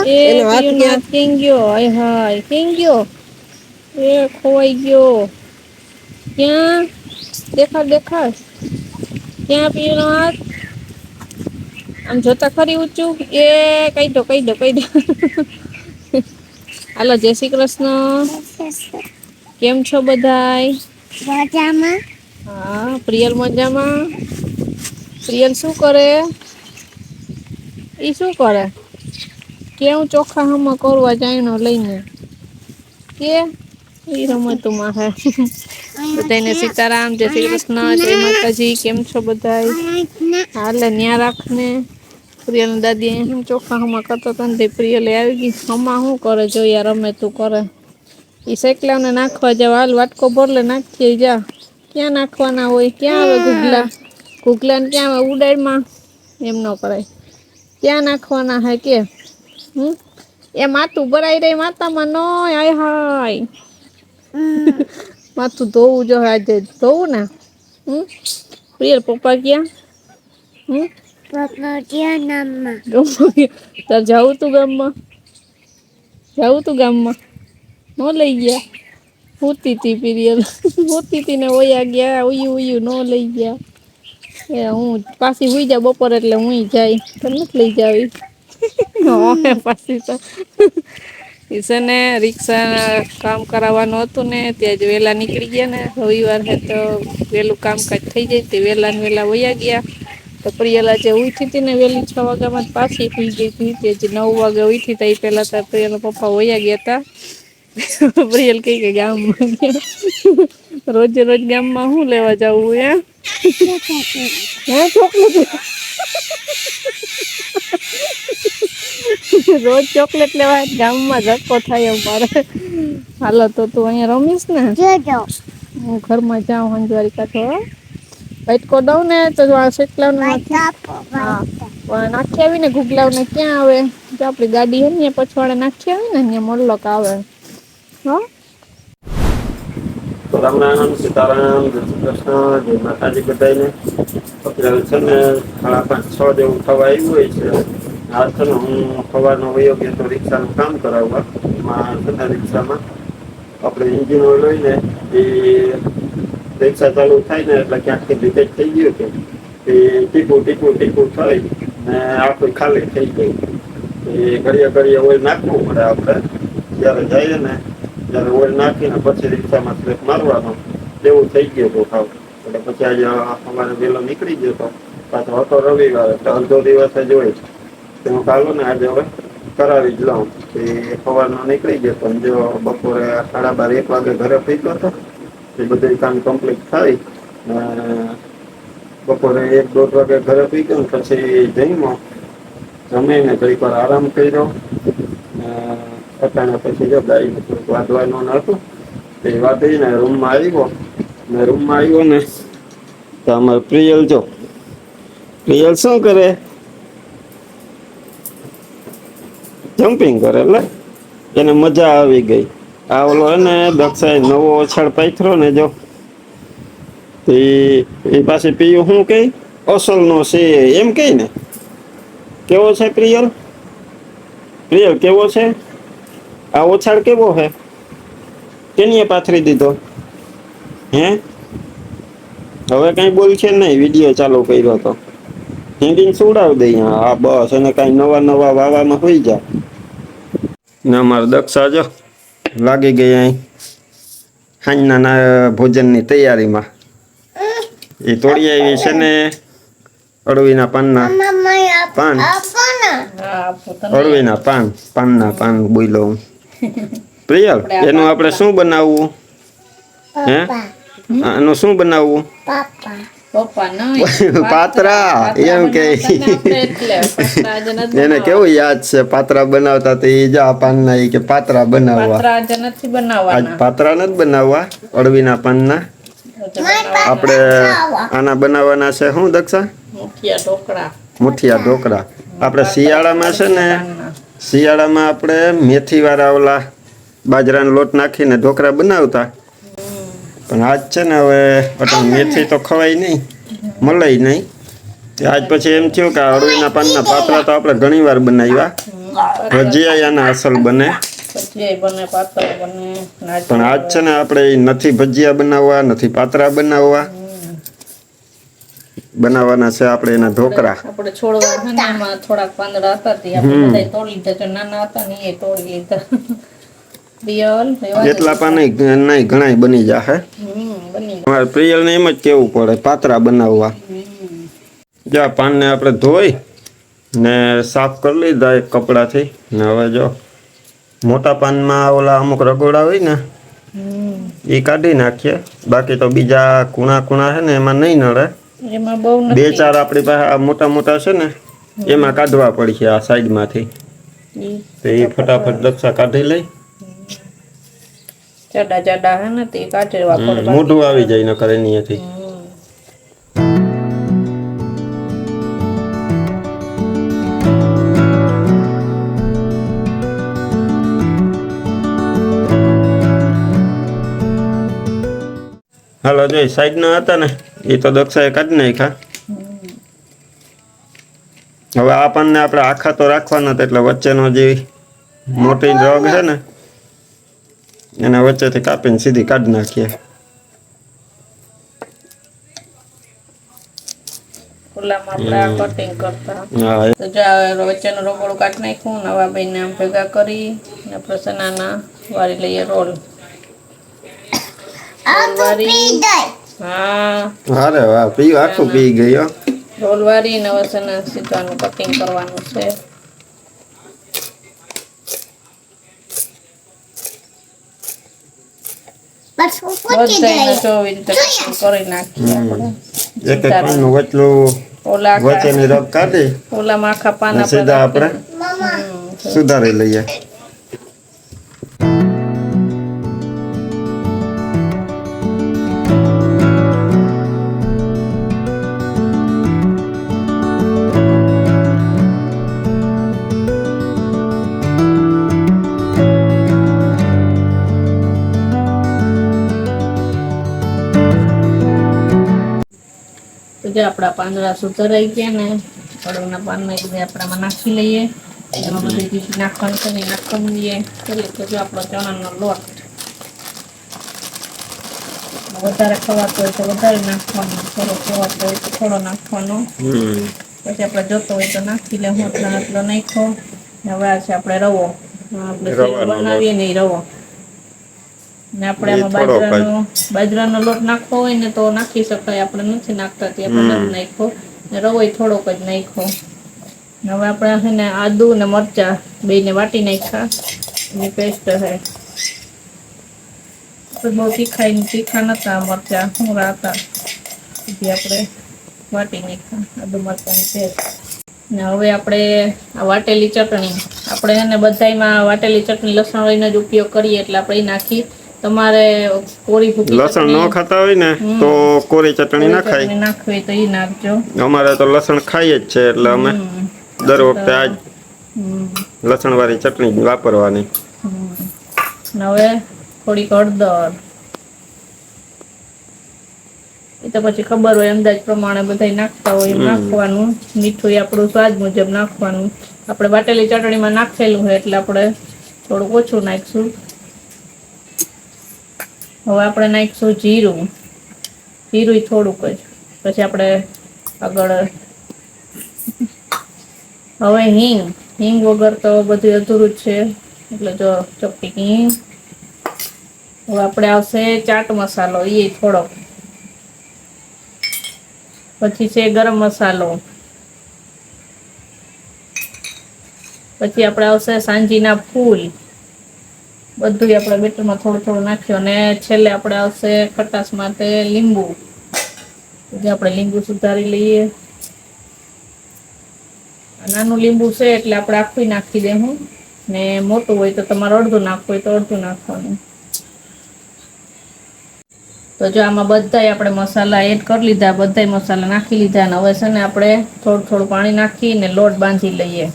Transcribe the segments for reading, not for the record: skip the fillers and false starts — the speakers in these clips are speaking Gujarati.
એ એનો હાથ પ્રિયનો ક્યાં? હાથ કેમ ગયો? હાય હાય કેમ ગયો? એ ખોવાઈ ગયો. ક્યાં? દેખાડ દેખાડ. ક્યાં પિયુનો હાથ? આમ જોતા ખરી ઊંચું એ કાયઢો કાયઢો કાયઢો. હાલો જય શ્રી કૃષ્ણ. કેમ છો બધાય? મજામાં. હા પ્રિયલ મજામાં? પ્રિયલ શું કરે? ઈ શું કરે? કેવું ચોખા હામાં કરવા ચાયણો લઈને? કે ઈ રમતુમાં હે. બધાને સીતારામ, જય શ્રી કૃષ્ણ, જય માતાજી. કેમ છો બધાય? હાલે ન્યા રાખને. પ્રિયલની દાદી અહીં ચોખા હમા કરતા તા ને તે પ્રિયલે આવી ગઈ હમા હું કરે જોઈ આ રમે તું કરે. ઈ સેકલાને નાખવા જાવ હાલ વાટકો ભરલે નાખી જા. ક્યાં નાખવાના હોય? ક્યાં આવે ગુગલા? ગુગલાને ક્યાં આવે ઉડાડમાં. એમ ન કરાય. ક્યાં નાખવાના હે કે? એ માથું ભરાઈ રહી માતામાં નય આય હાય. માથું ધોવું જોહે આજે ધોવું ને? પ્રિયલ પપ્પા ક્યાં? પપ્પા ગયા ગામમાં. તાર જાવું તું ગામમાં? જાવું તું ગામમાં? નો લઈ ગયા? હુતી તી પિરિયલ હુતી ને વયા ગયા ઉયું ઉયું નો લઈ ગયા. એ હું પાછી હુઈ જાવ બપોરે એટલે હુંય જાય તને નથ લઈ જાવી. પાછી તો ઈ છે ને રિક્ષા કામ કરાવવાનું હતું ને ત્યાં જ વેલા નીકળી ગયા ને રવિવાર હે તો વેલું કામકાજ થઈ જાય તે વેલા ને વેલા વયા ગયા. તો પ્રિયલ આજે ઉઠી તી ને વેલી 6 વાગ્યામાં પાછી હુઈ ગઈ તી તે જે 9 વાગે ઉઠી તી પેલા તો પ્રિયલના પપ્પા વયા ગયા તા. પ્રિયલ કે ગામમાં ગયા. રોજે રોજ ગામમાં હું લેવા જાવું હે? હે ચોકલેટ રોજ ચોકલેટ લેવા ગામમાં ધક્કો થાય અમારે. હાલો તો તું અહીંયા રમીશ ને? હું ઘરમાં જાઉં હંજવારી કાઢવા. વાટકો દઉં ને તો શેકલાવને હા પણ નાખી આવી ને ગુગલાવને ક્યાં આવે? જો આપડી ગાડી હે ને પછવાડે નાખી આવી ને ત્યાં મોરલોક આવે. હો તો રામ રામ સીતારામ જય શ્રી કૃષ્ણ જય માતાજી બધાને. અત્યારે છે ને 5:30-6 જેવું થવા આવ્યું હોય છે. આજ છે ને હું સવારનો વયો ગયો તો રિક્ષાનું કામ કરાવવા એમાં છે ને રિક્ષામાં આપણે એન્જિન ઓઇલ હોય ને એ રિક્ષા ચાલુ થાય ને એટલે ક્યાંકથી લીકેજ થઈ ગયું હતું એ ટીપું ટીપું ટીપું થઈ ને આખું ખાલી થઈ ગયું. એ ઘડીએ ઘડીએ ઓઇલ નાખવું પડે આપણે જ્યારે જઈએ ને ત્યારે ઓઇલ નાખીને પછી રિક્ષામાં સ્લેપ મારવાનો એવું થઈ ગયું હતું ખાવ. એટલે પછી આજે અમારે વહેલો નીકળી ગયો હતો પાછો હતો રવિવાર એટલે અડધો દિવસ જ હોય તો હું ચાલો ને આજે હવે કરાવી જ લઉં. એ સવારનો નીકળી ગયો હતો જો બપોરે 12:30-1 વાગે ઘરે પહોંચ્યો હતો. એ બધું કામ કમ્પ્લીટ થાય બપોરે 1-1:30 વાગે ઘરે પહોંચ્યો ને પછી જમીને ઘડીક વાર આરામ કર્યો. અટાણા પછી જો ગાડીને થોડુંક વાંધવાનું હતું એ વાંધીને રૂમમાં આવ્યો ને તો અમારે પ્રિયલ જો પ્રિયલ શું કરે? જમ્પિંગ કરે એટલે એને મજા આવી ગઈ. આ ઓલો હે ને દક્ષાએ નવો ઓછાળ પાથરો ને જો એ પાસે પીયું શું કે અસલનો છે એમ કે ને કેવો છે પ્રિયલ? પ્રિયલ કેવો છે? આ ઓછાળ કેવો હે? કેનીએ પાથરી દીધો હે? હવે કઈ બોલ છે નહીં વિડીયો ચાલુ કર્યો તો હિન્દી સુવડાવ દે. હા બસ એને કઈ નવા વાવામાં હોઈ જાય ને. અમારે દક્ષા જો લાગી ગઈ અહીં સાંજના ભોજનની તૈયારીમાં. એ તોડી આવી છે ને અળવીના પાનના પાન અળવીના પાન બોલ્યો હું. પ્રિયલ એનું આપણે શું બનાવવું હે? આનું શું બનાવવું? પાત્રા એમ કે એને કેવું યાદ છે પાત્રા બનાવતા તો એ જા પાનના કે પાત્રા બનાવવા. આજ પાત્રા નથી બનાવવા અળવીના પાનના. આપણે આના બનાવવાના છે શું દક્ષા? મુઠિયા ઢોકળા. આપણે શિયાળામાં છે ને શિયાળામાં આપણે મેથીવાળા ઓલા બાજરાનો લોટ નાખીને ઢોકળા બનાવતા પણ આજ છે ને હવે મેથી તો ખવાય નહીં મળે નહીં. આજ પછી એમ થયું કે અળવીના પાનના પાત્રા તો આપણે ઘણી વાર બનાવ્યા ભજીયા આના અસલ બને. ભજીયા બને, પાતળા બને. પણ આજ છે ને આપણે નથી ભજીયા બનાવવા, નથી પાતરા બનાવવા, બનાવવાના છે આપણે એના ઢોકળા. આપણે છોડવા છે ને એમાં થોડાક પાંદડા હતા તે આપણે બધા તોડી લીધા. જો નાના હતા ને એ તોડી લીધા. પ્રિયલ એટલા પાન નહીં ઘણા બની જાહે. બની અમારે પ્રિયલ ને એમ જ કેવું પડે પાતરા બનાવવા. જો પાનને આપણે ધોઈ ને સાફ કરી લીધા એક કપડાથી. ને હવે જો મોટા પાનમાં ઓલા અમુક રગોડા હોય ને એ કાઢી નાખીએ. બાકી તો બીજા કુણા છે ને એમાં નહીં નડે. એમાં બહુ બે ચાર આપણી પાસે આ મોટા મોટા છે ને એમાં કાઢવા પડશે આ સાઈડમાંથી. તો એ ફટાફટ દક્ષા કાઢી લઈ. જાડા જાડા હે ને તે કાઢવા પડે. મોઢું આવી જાય નકર એનીથી. હાલો જોઈ સાઈડ ના હતા ને એ તો દક્ષાએ કાઢી નાખ્યા. હવે આ પાનને આપણે આખા તો રાખવાના હતા એટલે વચ્ચેનો જે મોટી રગ છે ને એના વચ્ચેથી કાપીને સીધી કાઢી નાખીએ. ખુલ્લામાં આપણે આ કટિંગ કરતા. હા તો જો વચ્ચેનું રોકડું કાઢી નાખ્યું. નવા ભાઈને આમ ભેગા કરી ને આપણે સનાના વારી લઈએ રોલ. હા અરે વાહ પી આખું પી ગયો. રોલ વારી ને હવે છે સીધાનું કટિંગ કરવાનું છે. બધાને જો એવી રીતે કટિંગ કરી નાખીએ આપણે. એક એક પાનનું વચલું ઓલા વચ્ચેની રગ કાઢી ઓલામાં આખા પાન અને સીધા આપણે સુધારી લઈએ. જે આપણા પાંદડા સુધારાઈ ગયા ને કડવના પાનને બધે આપણામાં નાખી લઈએ. એમાં બધી ચીજ નાખવાનું છે ને નાખવાનું લઈએ. તો જો આપણો ચણાનો લોટ વધારે ખવાતો હોય તો વધારે નાખવાનો, થોડો ખવાતો હોય તો થોડો નાખવાનો. પછી આપણે જોતો હોય તો નાખી લે. હું એટલો નાખ્યો. હવે આ છે આપણે રવો. આપણે બનાવીએ ને એ રવો. ને આપણે આમાં બાજરાનો લોટ નાખવો હોય ને તો નાખી શકાય. આપણે નથી નાખતા તે આપણે નથી નાખ્યો. ને રવોય થોડોક જ નાખ્યો. હવે આપણે છે ને આદુ ને મરચા બેને વાટી નાખ્યા. એની પેસ્ટ છે બહુ તીખા નતા મરચા મોરા હતા. પછી આપણે વાટી નાખ્યા આદુ મરચાની પેસ્ટ. ને હવે આપણે આ વાટેલી ચટણી આપણે એને બધાયમાં વાટેલી ચટણી લસણ વાળીનો જ ઉપયોગ કરીએ એટલે આપણે એ નાખી. તમારે કોરી ભૂકી લસણ ન ખાતા હોય ને તો કોરી ચટણી નાખાય. નાખવી તો એ નાખજો. અમારે તો લસણ ખાઈએ જ છે એટલે અમે દર વખતે આજ લસણ વાળી ચટણી વાપરવાની. હવે થોડીક હળદર. એ તો પછી ખબર હોય અંદાજ પ્રમાણે બધા નાખતા હોય એમ નાખવાનું. મીઠું આપણું સ્વાદ મુજબ નાખવાનું. આપણે વાટેલી ચટણીમાં નાખેલું હોય એટલે આપણે થોડુંક ઓછું નાખીશું. હવે આપણે નાખીશું જીરું. જીરું થોડુંક જ. પછી આપણે આગળ હવે હિંગ વગર તો બધું અધૂરું જ છે એટલે જો ચપટી હિંગ. હવે આપણે આવશે ચાટ મસાલો એ થોડોક. પછી છે ગરમ મસાલો. પછી આપણે આવશે સાંજીના ફૂલ. બધું આપણે બેટરમાં થોડું થોડું નાખ્યું. અને છેલ્લે આપણે આવશે ખટાશ માટે લીંબુ. જે આપણે લીંબુ સુધારી લઈએ. નાનું લીંબુ છે એટલે આપણે આખું નાખી દેવું. ને મોટું હોય તો તમારે અડધું નાખવું હોય તો અડધું નાખવાનું. તો જો આમાં બધાય આપણે મસાલા એડ કરી લીધા. બધાય મસાલા નાખી લીધા. અને હવે છે ને આપણે થોડું થોડું પાણી નાખીને લોટ બાંધી લઈએ.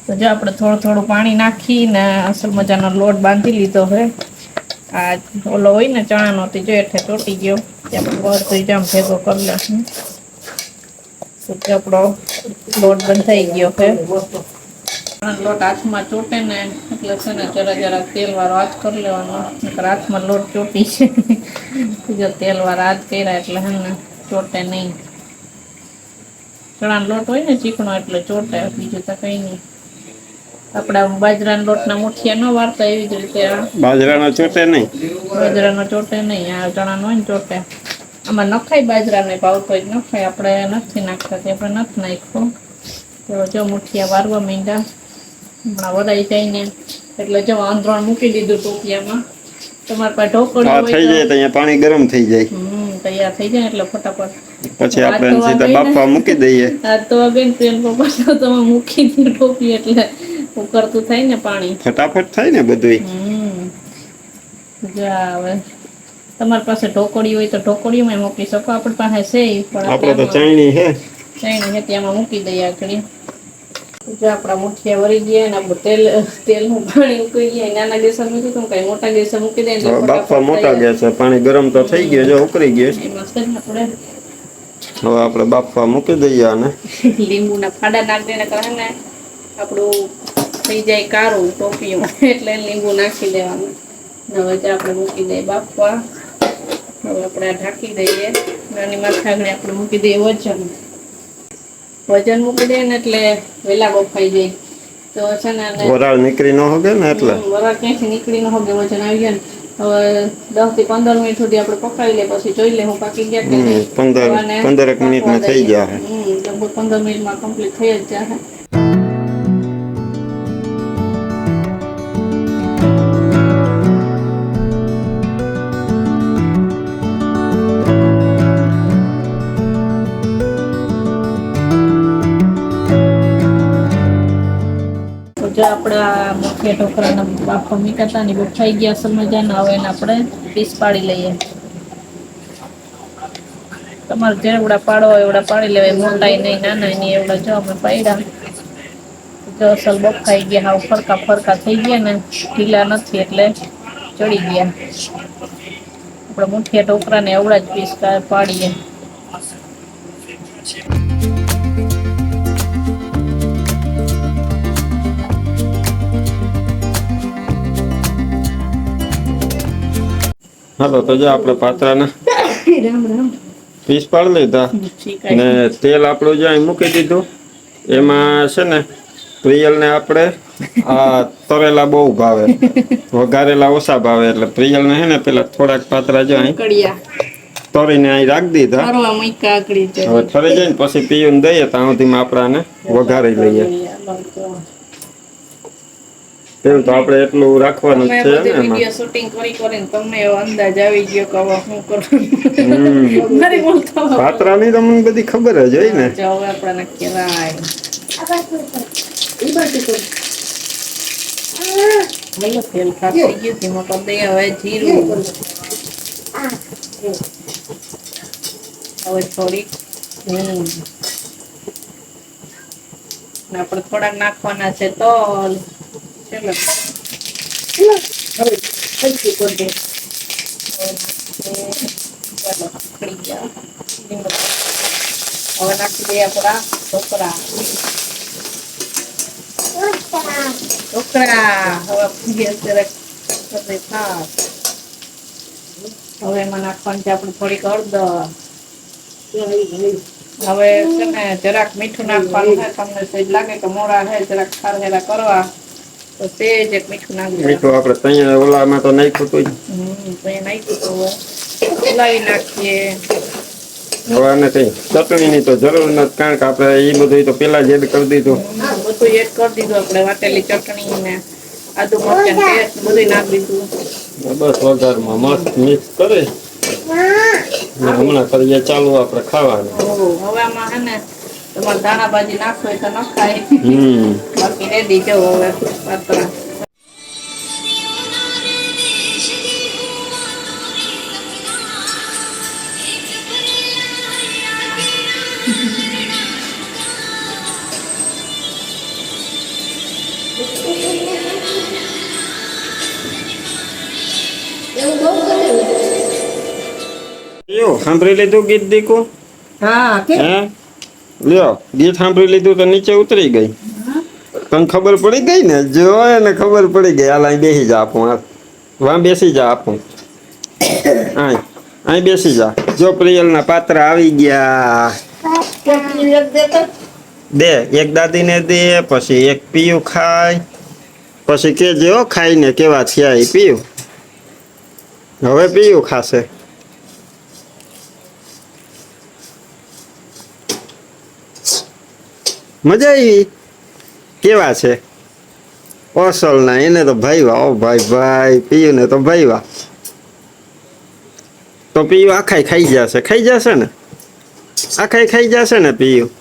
તો જો આપણે થોડું થોડું પાણી નાખીને અસલ મજાનો લોટ બાંધી લીધો હોય. આ ઓલો હોય ને ચણાનો તે જો એટલે ચોટી ગયો. આપણે બધું જામ ભેગો કરી લઈશું. કે આપણો લોટ બંધાઈ ગયો છે. લોટ હાથમાં ચોટે ને એટલે છે ને જરા તેલ વાળો હાથ કરી લેવાનો, નકર હાથમાં લોટ ચોટી છે. જો તેલ વાળા હાથ કર્યા એટલે હે ને ચોટે નહીં. ચણાનો લોટ હોય ને ચીકણો એટલે ચોટે, બીજું તો કઈ નહીં. આપડા બાજરાના લોટના મુઠિયા ન વાળતા એવી જ રીતે બાજરાનો ચોટે નહીં, બાજરાનો ચોટે નહીં, આ ચણાનો હોય ને ચોટે. આમાં નખાય બાજરાનો ભાવતો જ નખાય, આપણે નથી નાખતા તે આપણે નથી નાખ્યું. તો જો મુઠિયા વારવા માંડ્યા, હમણાં વરાઈ જાય ને એટલે જો આંધણ મૂકી દીધું ટોપિયામાં. તમારે પાસે ઢોકળી આ હોય થઈ જાય તો અહીંયા પાણી ગરમ થઈ જાય, તૈયાર થઈ જાય એટલે ફટાફટ પછી આપણે એને સીધા બાફવા મૂકી દઈએ. આ તો બેન પેન પપ્પા તમે મૂકી દીધું ટોપી એટલે ઉકળતું થાય ને પાણી, ફટાફટ થાય ને બધુંય. જા હવે તમારી પાસે ઢોકળી હોય તો ઢોકળીમાં મૂકી શકો, આપણી પાસે છે પણ આપણે તો ચાયણી છે, ચાયણી છે ત્યાંમાં મૂકી દઈએ આગળ. જો આપણા મુઠિયા વળી ગયા ને આપણું તેલનું પાણી ઉકળી ગયા. નાના ગેસ મૂકી તો કઈ મોટા ગેસ મૂકી દે ને બાફવા મોટા ગેસ પાણી ગરમ તો થઈ ગયો, જો ઉકળી ગયો. એમાં છે ને આપણે હવે આપણે બાફવા મૂકી દઈએ આને. લીંબુના ફાડા નાખી દે ને કહે ને આપણું થઈ જાય કારું ટોપીમાં એટલે લીંબુ નાખી દેવાનું. હવે આપણે મૂકી દઈએ બાફવા. હવે આપણે ઢાંકી દઈએ, નાની માથે આગળ આપણે મૂકી દઈએ વજન મૂકી દઈએ ને એટલે વેલા બફાઈ જાય. તો છે ને વરાળ નીકળી ન હોગે ને એટલે વરાળ ક્યાંથી નીકળી ન હોગે, વજન આવી જાય ને. હવે 10 થી 15 મિનિટ સુધી આપણે પકાવી લે, પછી જોઈ લે હું પાકી ગયા કે નહીં. 15 મિનિટમાં થઈ ગયા. લગભગ 15 મિનિટમાં કમ્પ્લીટ થઈ જ જાય. જો આપણા મુઠિયા ઢોકળાના બાફા મીઠા હતા ને બફાઈ ગયા અસલ મજાના. હવે એને આપણે પીસ પાડી લઈએ. તમારે જેવડા પાડો હોય એવડા પાડી લેવાય, મોટાઈ નહીં નાના નહીં એવડા. જો અમે પાડ્યા, જો અસલ બફાઈ ગયા, હાવ ફરકા થઈ ગયા ને, ઢીલા નથી એટલે ચડી ગયા. આપણે મુઠિયા ઢોકળાને એવડા જ પીસ પાડીએ. હાલો તો જો આપણે પાત્રાના પીસ પાડી લીધા ને તેલ આપણું જો અહીં મૂકી દીધું. એમાં છે ને પ્રિયલને આપણે આ તરેલા બહુ ભાવે, વઘારેલા ઓછા ભાવે, એટલે પ્રિયલને હે ને પેલા થોડાક પાત્રા જો અહીં તરીને અહીં રાખી દીધા. હવે ઠરી જાય ને પછી પીયુને દઈએ ત્યાં સુધીમાં આપણે આને વઘારી લઈએ. તેલ તો આપણે એટલું રાખવાનું છે ને એમાં. શૂટિંગ કરીને તમને એવો અંદાજ આવી ગયો કે હવે શું કરવાનું. પાત્રાની તો મને બધી ખબર જ હોય ને. હવે આપણે કેવાય તેલ ખાઈ ગયું, ધીમો કરી દઈએ. હવે જીરું, હવે થોડીક આપણે થોડાક નાખવાના છે તલ. ચલો હવે નાખી દઈએ આપણા ઢોકળા. હવે એમાં નાખવાની છે આપણે થોડીક હળદર. હવે છે ને જરાક મીઠું નાખવાનું છે, તમને સહેજ લાગે કે મોરા છે જરાક ખારેલા કરવા તો સહેજ એક મીઠું નાખી. મીઠું આપણે ત્યાં ઓલામાં તો નાખ્યું હતું. નાખ્યું તો હલાવી નાખીએ. હવે આને કઈ ચટણીની તો જરૂર નથી, કારણ કે આપણે એ બધું તો પેલા જ એડ કરી દીધું. બધું એડ કરી દીધું આપણે, વાટેલી ચટણી ને આદુ મરચાં પેસ્ટ બધું નાખી દીધું. બસ વઘારમાં મસ્ત મિક્સ કરી હમણાં કરીએ ચાલુ આપણે ખાવાનું. હવે આમાં હે ને તમારે દાણા ભાજી નાખવું હોય તો નખાય, બાકી રેડી જવો હવે પાત્રા. સાંભળી લીધું ગીત દીકુ? હા હે લ્યો ગીત સાંભળી લીધું તો નીચે ઉતરી ગઈ તને ખબર પડી ગઈ ને જો એને ખબર પડી ગઈ હાલ અહીં બેસી જા આપું હાલ વાં બેસી જા આપું અહીં બેસી જા જો પ્રિયલના પાત્ર આવી ગયા દે એક દાદીને દે પછી એક પીયું ખાય પછી કેજે હો ખાઈને કેવા થયા એ પીયું હવે પીયું ખાશે મજા આવી કેવા છે અસલ ના એને તો ભાઈવા ઓ ભાઈ પીયું ને તો ભાઈવા તો પીયું આખાઈ ખાઈ જશે ને આખાઈ ખાઈ જશે ને પીયું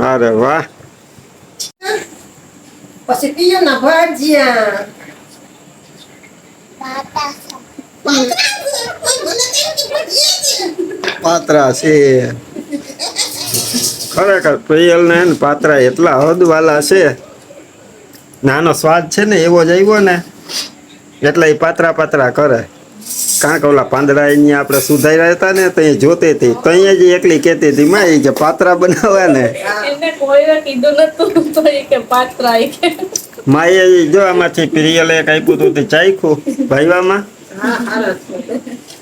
અરે વાહ પછી પીયો ના ભજીયા પાત્રા છે ખરેખર પ્રિયલ ને પાત્રા એટલા હદવાલા છે નાનો સ્વાદ છે ને એવો જ આવ્યો ને એટલે એ પાત્રા કરે કાંક ઓલા પાંદડા અહીંયા આપણે સુધાર્યા હતા ને તો જોતી હતી તો અહીંયા જ એકલી કહેતી હતી માં એ કે પાત્રા બનાવવા ને એને કોઈએ કીધું નતું તો એ કે પાત્રા એ કે માએ જો આમાંથી પ્રિયલે એક આપ્યું હતું તે ચાખ્યું ભાઈવામાં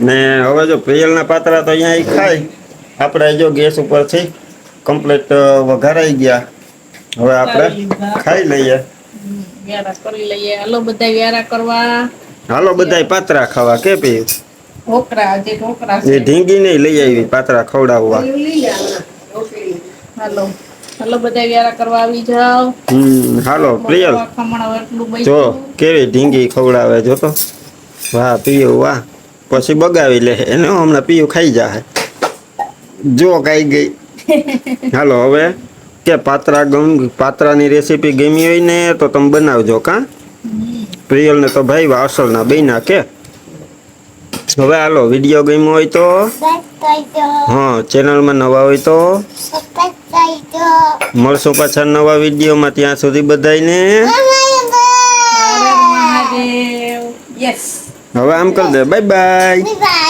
ને હવે જો પ્રિયલના પાત્રા તો અહીંયા ઈ ખાય આપણે જો ગેસ ઉપરથી કમ્પ્લીટ વઘારાઈ ગયા હવે આપણે ખાઈ લઈએ વ્યારા કરી લઈએ હાલો બધા વ્યારા કરવા હાલો બધાય પાત્રા ખાવા કે પી ઢોકરા જે ઢોકરા એ છે ઢીંગી નહીં લઈ આવી પાત્રા ખવડાવવા હાલો હાલો બધા વ્યારા કરવા આવી જાઓ હાલો પ્રિયલ ખમણ એટલું જો બઈ કેવી ઢીંગી ખવડાવે જો તો વાહ પીયું વાહ પછી બગાવી લે એને હમણાં પીયું ખાઈ જાય જો ખાઈ ગઈ હાલો હવે કે પાત્રાની રેસીપી ગમી હોય ને તો તમે બનાવજો કા પ્રિયલ ને તો ભાઈ અસલના બેના કે હવે હાલો વિડીયો ગમ્યો હોય તો હા ચેનલમાં નવા હોય તો મળશું પાછા નવા વિડીયોમાં ત્યાં સુધી બધાને મહાદેવ યસ હવે આમ કરી દે બાય બાય Bye.